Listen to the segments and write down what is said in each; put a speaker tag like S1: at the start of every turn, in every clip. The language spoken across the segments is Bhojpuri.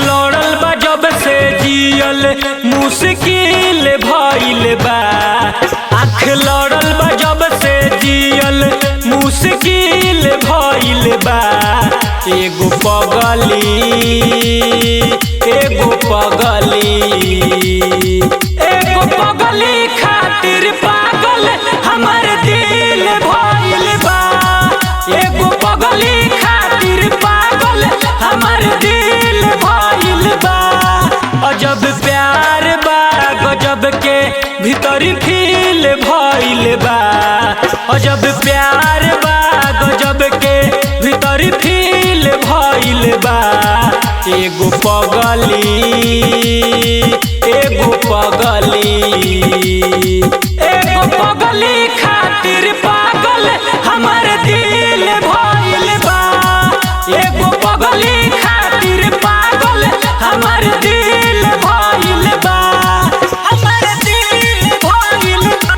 S1: लड़ल बा जब से जियल मुश्किल भइल बा। आँख लड़ल बा जब से जियल मुश्किल भइल बा। एगो पगली खातिर पागल हमर दिल भइल बा। एगो पगली खातिर पागल हमर दिल भइल बा। अजब प्यार बा गजब के भीतरी फील भइल बा। अजब प्यार बा गजब के भीतरी फील भइल बा। एगो पगली खातिर पागल हमर दिल भइल बा। एगो पगली खातिर पागल हमर दिल भइल बा। हमर दिल भइल बा।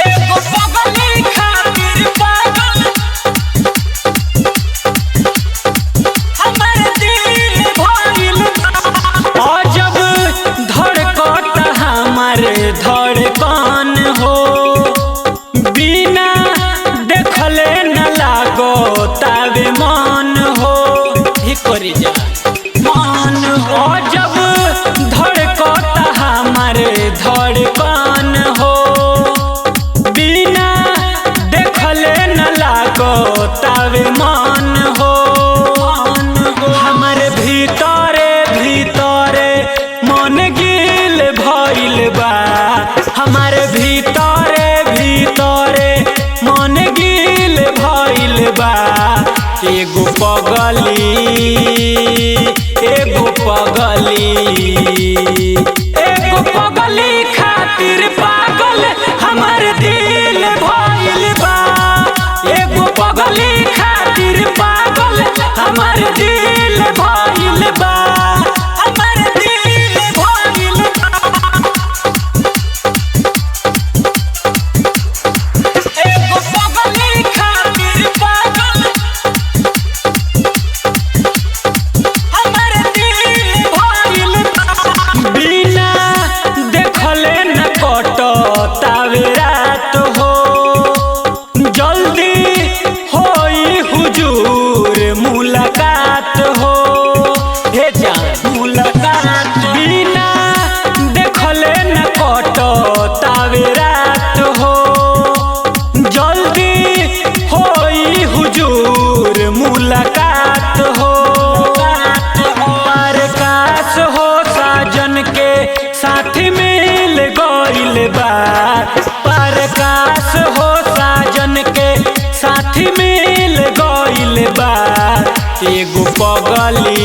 S1: एगो पगली खातिर पागल हमर दिल भइल बा। अजब धड़कत हमर धड़कन हो, बिना देखले न लागो तावे मन हो। ही करी जा मन हो। जब धड़कत हमर धड़कन हो, बिना देखले न लागो तावे मन हो। हमर भीतरे मन गिल भइल बा। हमर भीतरे मन गिल भइल बा। एगो पगली खातिर पागल हमर दिल भइल बा। एगो पगली खातिर पागल हमर दिल भइल बा। हमर दिल भइल बा। एगो पगली खातिर पागल हमर दिल भइल बा। बिना देखले न कटतावे रात हो, जल्दी होई हुजूर मुलाकात हो। हे जान मुलाकात। बिना देखले न कटतावे रात हो, जल्दी होई हुजूर मुलाकात हो। प्रकाश हो साजन के साथी मिल गइल बा। प्रकाश हो साजन के साथी मिल गइल बा। एगो पगली